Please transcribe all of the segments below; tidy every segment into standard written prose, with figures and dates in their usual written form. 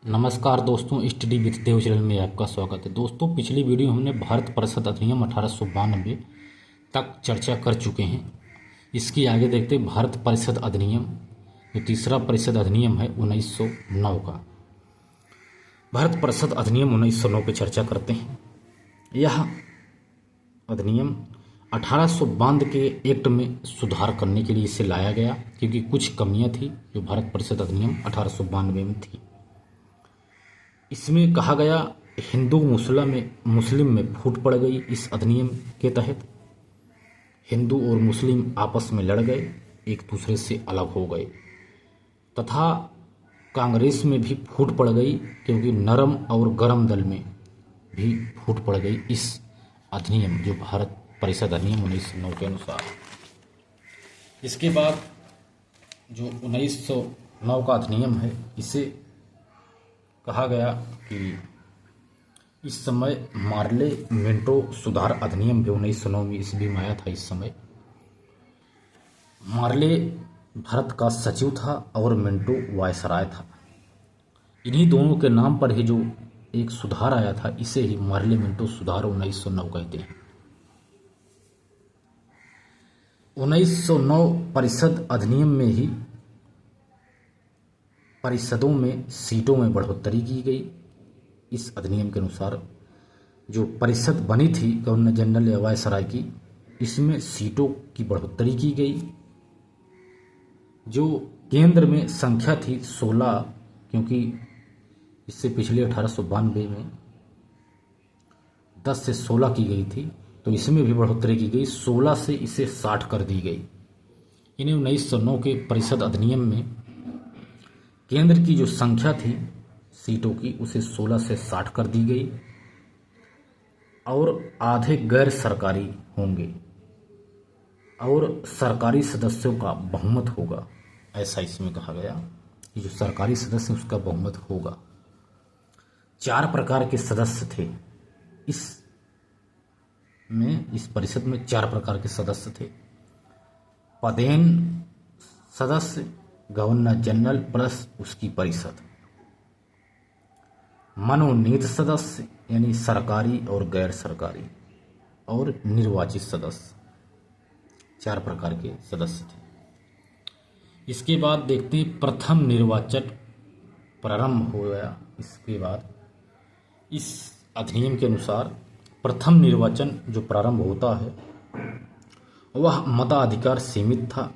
नमस्कार दोस्तों, study with Dev channel में आपका स्वागत है। दोस्तों, पिछली वीडियो हमने भारत परिषद अधिनियम 1892 तक चर्चा कर चुके हैं। इसकी आगे देखते हैं भारत परिषद अधिनियम, जो तीसरा परिषद अधिनियम है 1909 का। भारत परिषद अधिनियम 1909 पे चर्चा करते हैं। यह अधिनियम 1892 के एक्ट में सुधार करने के लिए इसे लाया गया, क्योंकि कुछ कमियां थी जो भारत परिषद अधिनियम 1892 में थी। इसमें कहा गया हिंदू मुस्लिम में फूट पड़ गई। इस अधिनियम के तहत हिंदू और मुस्लिम आपस में लड़ गए, एक दूसरे से अलग हो गए, तथा कांग्रेस में भी फूट पड़ गई, क्योंकि नरम और गरम दल में भी फूट पड़ गई इस अधिनियम, जो भारत परिषद अधिनियम 1909 के अनुसार। इसके बाद जो 1909 का अधिनियम है, इसे कहा गया कि इस समय मार्ले मिंटो सुधार अधिनियम भी 1909 में ईस्वी में आया था। इस समय मार्ले भारत का सचिव था और मिंटो वायसराय था। इन्हीं दोनों के नाम पर ही जो एक सुधार आया था, इसे ही मार्ले मिंटो सुधार 1909 कहते हैं। 1909 परिषद अधिनियम में ही परिषदों में सीटों में बढ़ोतरी की गई। इस अधिनियम के अनुसार जो परिषद बनी थी गवर्नर जनरल या वायसराय की, इसमें सीटों की बढ़ोतरी की गई। जो केंद्र में संख्या थी 16, क्योंकि इससे पिछले 1892 में 10 से 16 की गई थी, तो इसमें भी बढ़ोतरी की गई। 16 से इसे 60 कर दी गई। इन्हें 1909 के परिषद अधिनियम में केंद्र की जो संख्या थी सीटों की, उसे 16 से 60 कर दी गई, और आधे गैर सरकारी होंगे और सरकारी सदस्यों का बहुमत होगा, ऐसा इसमें कहा गया कि जो सरकारी सदस्य उसका बहुमत होगा। 4 प्रकार के सदस्य थे इस परिषद में। 4 प्रकार के सदस्य थे। पदेन सदस्य, गवर्नर जनरल प्लस उसकी परिषद। मनोनीत सदस्य, यानी सरकारी और गैर सरकारी, और निर्वाचित सदस्य। 4 प्रकार के सदस्य थे। इसके बाद देखते हैं प्रथम निर्वाचन प्रारंभ हो गया। इसके बाद इस अधिनियम के अनुसार प्रथम निर्वाचन जो प्रारंभ होता है, वह मताधिकार सीमित था,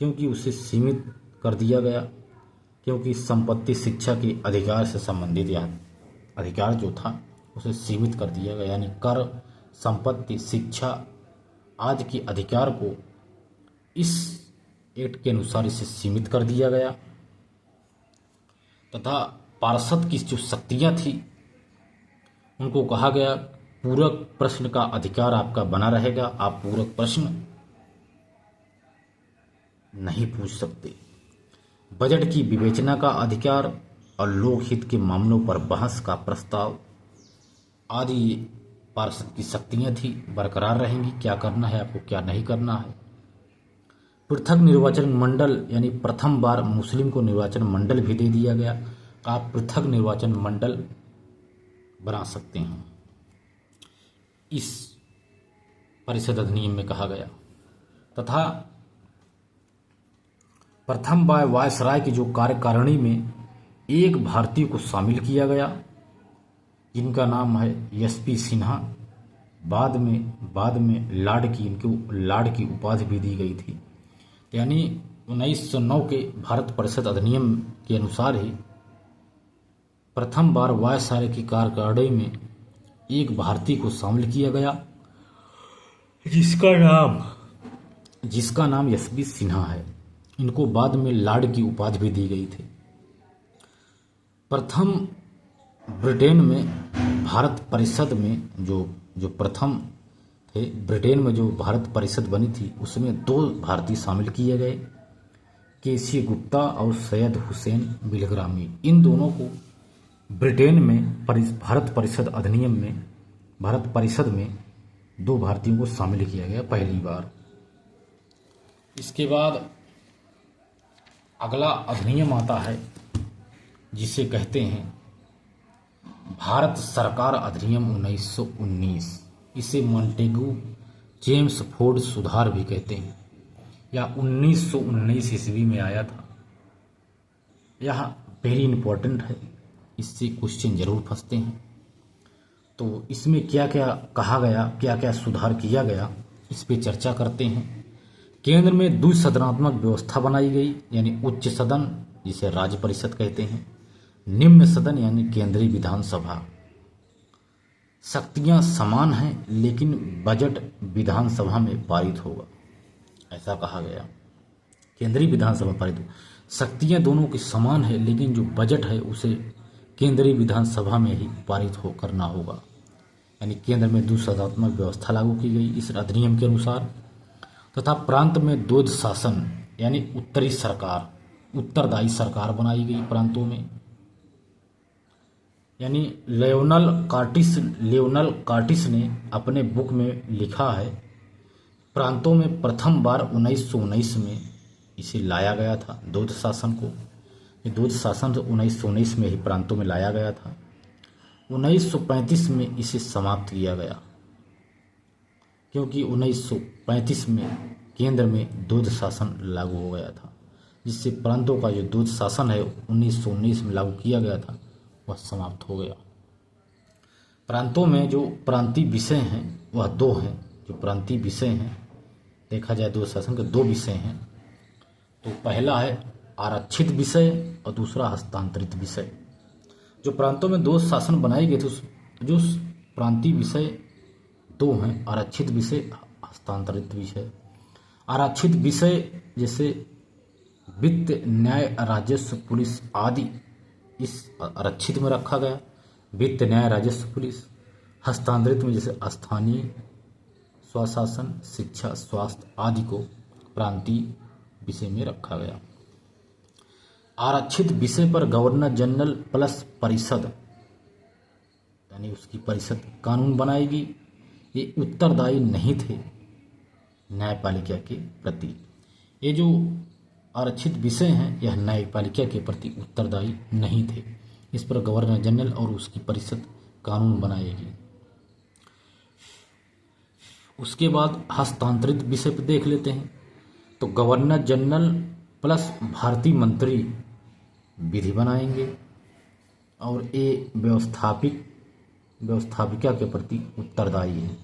क्योंकि उसे सीमित कर दिया गया, क्योंकि संपत्ति शिक्षा के अधिकार से संबंधित यह अधिकार जो था उसे सीमित कर दिया गया। यानी कर, संपत्ति, शिक्षा आदि के अधिकार को इस एक्ट के अनुसार इसे सीमित कर दिया गया, तथा पार्षद की जो शक्तियां थी उनको कहा गया पूरक प्रश्न का अधिकार आपका बना रहेगा, आप पूरक प्रश्न नहीं पूछ सकते। बजट की विवेचना का अधिकार और लोकहित के मामलों पर बहस का प्रस्ताव आदि पार्षद की शक्तियां थी, बरकरार रहेंगी। क्या करना है आपको, क्या नहीं करना है। पृथक निर्वाचन मंडल, यानी प्रथम बार मुस्लिम को निर्वाचन मंडल भी दे दिया गया। आप पृथक निर्वाचन मंडल बना सकते हैं, इस परिषद अधिनियम में कहा गया। तथा प्रथम बार वायसराय की जो कार्यकारिणी में एक भारतीय को शामिल किया गया, जिनका नाम है एसपी सिन्हा। बाद में लार्ड की उपाधि भी दी गई थी। यानी 1909 के भारत परिषद अधिनियम के अनुसार ही प्रथम बार वायसराय की कार्यकारिणी में एक भारतीय को शामिल किया गया, जिसका नाम एसपी सिन्हा है। इनको बाद में लॉर्ड की उपाधि भी दी गई थी। प्रथम ब्रिटेन में भारत परिषद में जो प्रथम थे, ब्रिटेन में जो भारत परिषद बनी थी, उसमें 2 भारतीय शामिल किए गए, केसी गुप्ता और सैयद हुसैन बिलग्रामी। इन दोनों को ब्रिटेन में भारत परिषद अधिनियम में, भारत परिषद में 2 भारतीयों को शामिल किया गया पहली बार। इसके बाद अगला अधिनियम आता है जिसे कहते हैं भारत सरकार अधिनियम 1919, इसे मॉन्टेगू जेम्स फोर्ड सुधार भी कहते हैं, या 1919 ईस्वी में आया था। यह वेरी इंपॉर्टेंट है, इससे क्वेश्चन जरूर फंसते हैं। तो इसमें क्या क्या कहा गया, क्या क्या सुधार किया गया, इस पे चर्चा करते हैं। केंद्र में द्विसदनात्मक व्यवस्था बनाई गई, यानी उच्च सदन जिसे राज्य परिषद कहते हैं, निम्न सदन यानी केंद्रीय विधानसभा। शक्तियां समान हैं लेकिन बजट विधानसभा में पारित होगा, ऐसा कहा गया। केंद्रीय विधानसभा पारित हो, शक्तियां दोनों की समान है लेकिन जो बजट है उसे केंद्रीय विधानसभा में ही पारित हो करना होगा। यानी केंद्र में द्विसदनात्मक व्यवस्था लागू की गई इस अधिनियम के अनुसार, तथा प्रांत में द्वैध शासन यानी उत्तरी सरकार, उत्तरदायी सरकार बनाई गई प्रांतों में। यानी लियोनल कार्टिस ने अपने बुक में लिखा है, प्रांतों में प्रथम बार 1919 में इसे लाया गया था, द्वैध शासन को। ये द्वैध शासन 1919 में ही प्रांतों में लाया गया था। 1935 में इसे समाप्त किया गया, क्योंकि 1935 में केंद्र में द्वैध शासन लागू हो गया था, जिससे प्रांतों का जो द्वैध शासन है 1919 में लागू किया गया था वह समाप्त हो गया। प्रांतों में जो प्रांतीय विषय हैं वह दो हैं। जो प्रांतीय विषय हैं, देखा जाए द्वैध शासन के दो विषय हैं। तो पहला है आरक्षित विषय और दूसरा हस्तांतरित विषय। जो प्रांतों में द्वैध शासन बनाए गए थे जो प्रांतीय विषय दो हैं, आरक्षित विषय, हस्तांतरित विषय। आरक्षित विषय जैसे वित्त, न्याय, राजस्व, पुलिस आदि इस आरक्षित में रखा गया। वित्त, न्याय, राजस्व, पुलिस। हस्तांतरित में जैसे स्थानीय स्वशासन, शिक्षा, स्वास्थ्य आदि को प्रांतीय विषय में रखा गया। आरक्षित विषय पर गवर्नर जनरल प्लस परिषद, यानी उसकी परिषद कानून बनाएगी। ये उत्तरदायी नहीं थे न्यायपालिका के प्रति। ये जो आरक्षित विषय हैं यह न्यायपालिका के प्रति उत्तरदायी नहीं थे। इस पर गवर्नर जनरल और उसकी परिषद कानून बनाएगी। उसके बाद हस्तांतरित विषय पर देख लेते हैं। तो गवर्नर जनरल प्लस भारतीय मंत्री विधि बनाएंगे और ये व्यवस्थापिका के प्रति उत्तरदायी है।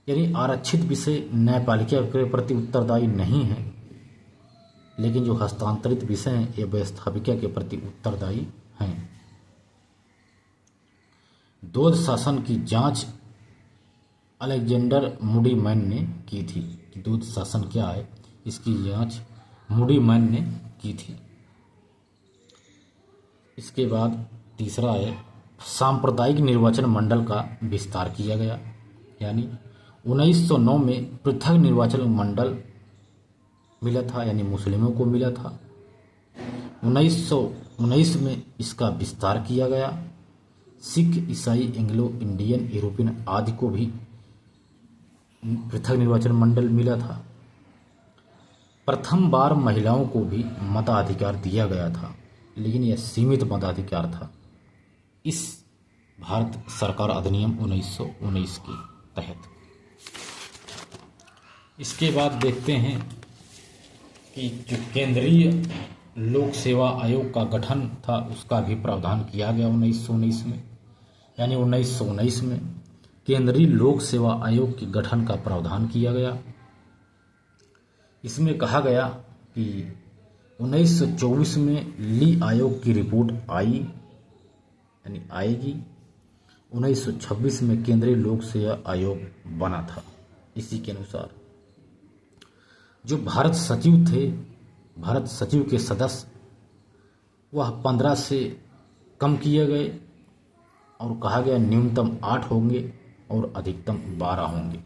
यानी आरक्षित विषय न्यायपालिका के प्रति उत्तरदायी नहीं है, लेकिन जो हस्तांतरित विषय हैं ये व्यवस्थापिका के प्रति उत्तरदायी हैं। द्वैध शासन की जांच अलेक्जेंडर मूडी मैन ने की थी कि द्वैध शासन क्या है, इसकी जांच मूडी मैन ने की थी। इसके बाद तीसरा है सांप्रदायिक निर्वाचन मंडल का विस्तार किया गया। यानी 1909 में पृथक निर्वाचन मंडल मिला था, यानी मुस्लिमों को मिला था। 1919 में इसका विस्तार किया गया। सिख, ईसाई, एंग्लो इंडियन, यूरोपियन आदि को भी पृथक निर्वाचन मंडल मिला था। प्रथम बार महिलाओं को भी मताधिकार दिया गया था, लेकिन यह सीमित मताधिकार था इस भारत सरकार अधिनियम 1919 के तहत। इसके बाद देखते हैं कि जो केंद्रीय लोक सेवा आयोग का गठन था उसका भी प्रावधान किया गया 1919 में। यानी 1919 में केंद्रीय लोक सेवा आयोग के गठन का प्रावधान किया गया। इसमें कहा गया कि 1924 में ली आयोग की रिपोर्ट आएगी। 1926 में केंद्रीय लोक सेवा आयोग बना था। इसी के अनुसार जो भारत सचिव के सदस्य वह 15 से कम किए गए और कहा गया न्यूनतम 8 होंगे और अधिकतम 12 होंगे।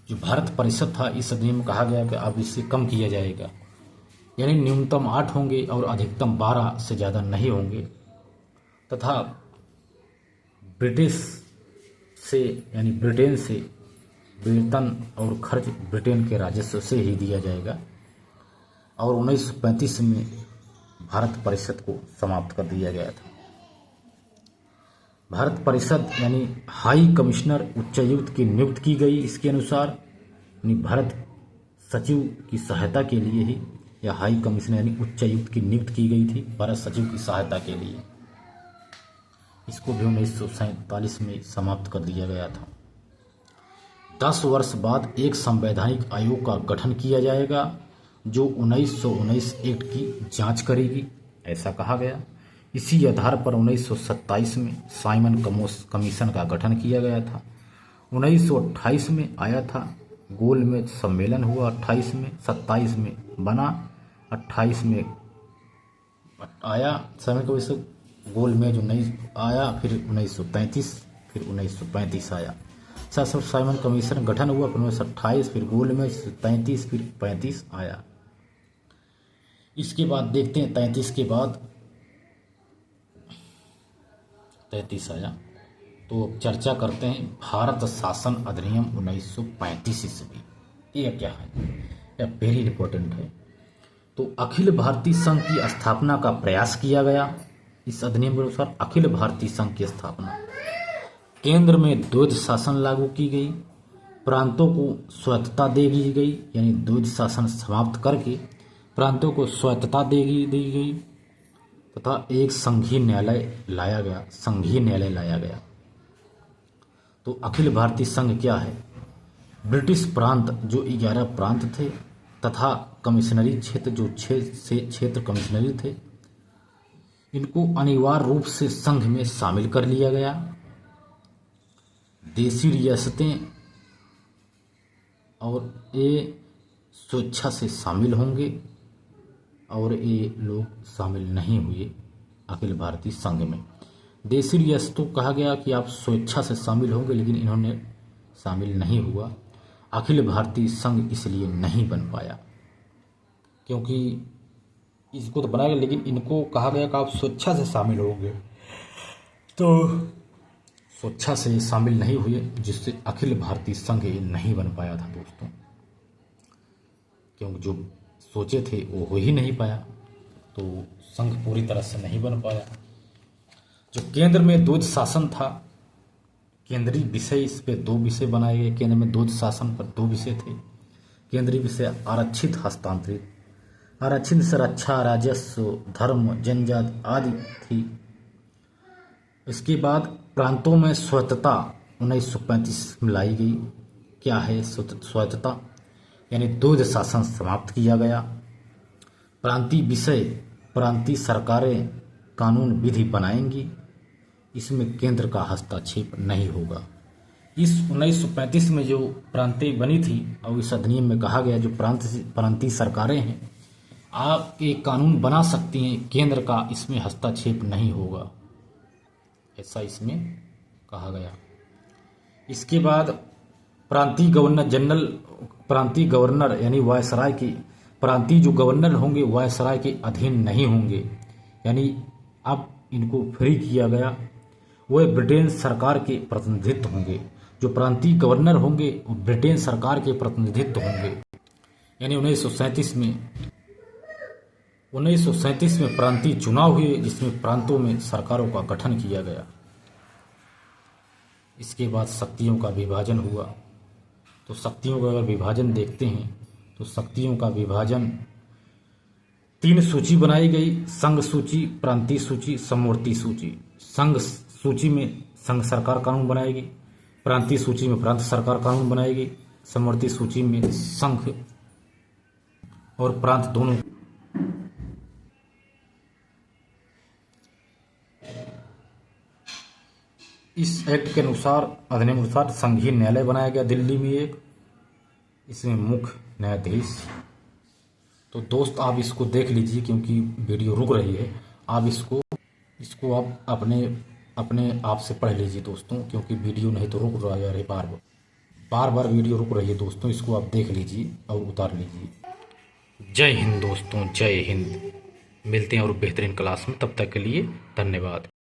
जो भारत परिषद था इस अधिनियम में कहा गया कि अब इससे कम किया जाएगा, यानी न्यूनतम 8 होंगे और अधिकतम 12 से ज़्यादा नहीं होंगे। तथा ब्रिटेन से वेतन और खर्च ब्रिटेन के राजस्व से ही दिया जाएगा। और 1935 में भारत परिषद को समाप्त कर दिया गया था। भारत परिषद यानी हाई कमिश्नर उच्चायुक्त की नियुक्त की गई। इसके अनुसार यानी भारत सचिव की सहायता के लिए ही या हाई कमिश्नर यानी उच्चायुक्त की नियुक्त की गई थी भारत सचिव की सहायता के लिए। इसको भी 1947 में समाप्त कर दिया गया था। 10 वर्ष बाद एक संवैधानिक आयोग का गठन किया जाएगा जो 1919 एक्ट की जांच करेगी, ऐसा कहा गया। इसी आधार पर 1927 में साइमन कमीशन का गठन किया गया था। 1928 में आया था, गोलमेज सम्मेलन हुआ 28 में, 27 में बना, 28 में आया साइमन कमीशन, गोलमेज 19 आया, फिर 1933, फिर 1935 आया। सब साइमन कमीशन गठन हुआ, फिर 1928, फिर गोलमेज 33, फिर 35 आया। इसके बाद देखते हैं 33 के बाद 33 आया। तो अब चर्चा करते हैं भारत शासन अधिनियम 1935 ईस्वी। ये क्या है? यह वेरी इंपॉर्टेंट है। तो अखिल भारतीय संघ की स्थापना का प्रयास किया गया। इस अधिनियम के अनुसार अखिल भारतीय संघ की स्थापना, केंद्र में द्वैध शासन लागू की गई, प्रांतों को स्वायत्तता दे दी गई, यानी द्वैध शासन समाप्त करके प्रांतों को स्वायत्तता दी गई तथा एक संघीय न्यायालय लाया गया। तो अखिल भारतीय संघ क्या है? ब्रिटिश प्रांत जो 11 प्रांत थे तथा कमिश्नरी क्षेत्र जो 6 क्षेत्र कमिश्नरी थे, इनको अनिवार्य रूप से संघ में शामिल कर लिया गया। देशी रियासतें और ये स्वेच्छा से शामिल होंगे और ये लोग शामिल नहीं हुए अखिल भारतीय संघ में। देशी रियासतों कहा गया कि आप स्वेच्छा से शामिल होंगे, लेकिन इन्होंने शामिल नहीं हुआ। अखिल भारतीय संघ इसलिए नहीं बन पाया क्योंकि इसको तो बनाया गया, लेकिन इनको कहा गया कि आप स्वेच्छा से शामिल होंगे, तो स्वेच्छा से शामिल नहीं हुए, जिससे अखिल भारतीय संघ ये नहीं बन पाया था दोस्तों, क्योंकि जो सोचे थे वो हो ही नहीं पाया, तो संघ पूरी तरह से नहीं बन पाया। जो केंद्र में द्वैध शासन था, केंद्रीय विषय, इस पे 2 विषय बनाए गए। केंद्र में द्वैध शासन पर 2 विषय थे। केंद्रीय विषय आरक्षित हस्तांतरित, आरक्षित से रक्षा, राजस्व, धर्म, जनजाति आदि थी। इसके बाद प्रांतों में स्वायत्तता 1935 में लाई गई। क्या है स्वायत्तता? यानी द्वैध शासन समाप्त किया गया। प्रांतीय विषय, प्रांतीय सरकारें कानून विधि बनाएंगी, इसमें केंद्र का हस्तक्षेप नहीं होगा। इस 1935 में जो प्रांतें बनी थी और इस अधिनियम में कहा गया जो प्रांतीय सरकारें हैं, आप एक कानून बना सकती हैं, केंद्र का इसमें हस्तक्षेप नहीं होगा, ऐसा इसमें कहा गया। इसके बाद प्रांतीय गवर्नर यानी वायसराय के, प्रांतीय जो गवर्नर होंगे वायसराय के अधीन नहीं होंगे, यानी अब इनको फ्री किया गया। वह ब्रिटेन सरकार के प्रतिनिधित्व होंगे। जो प्रांतीय गवर्नर होंगे वो ब्रिटेन सरकार के प्रतिनिधित्व होंगे। यानी 1937 में प्रांतीय चुनाव हुए, जिसमें प्रांतों में सरकारों का गठन किया गया। इसके बाद शक्तियों का विभाजन हुआ। तो शक्तियों का अगर विभाजन देखते हैं तो शक्तियों का विभाजन 3 सूची बनाई गई: संघ सूची, प्रांतीय सूची, समवर्ती सूची। संघ सूची में संघ सरकार कानून बनाएगी, प्रांतीय सूची में प्रांत सरकार कानून बनाएगी, समवर्ती सूची में संघ और प्रांत दोनों। इस एक्ट के अनुसार, अधिनियम अनुसार संघीय न्यायालय बनाया गया दिल्ली में एक, इसमें मुख्य न्यायाधीश। तो दोस्त आप इसको देख लीजिए क्योंकि वीडियो रुक रही है। आप इसको आप अपने आप से पढ़ लीजिए दोस्तों, क्योंकि वीडियो नहीं तो रुक रहा है, बार बार वीडियो रुक रही है दोस्तों। इसको आप देख लीजिए और उतार लीजिए। जय हिंद दोस्तों, जय हिंद। मिलते हैं और बेहतरीन क्लास में, तब तक के लिए धन्यवाद।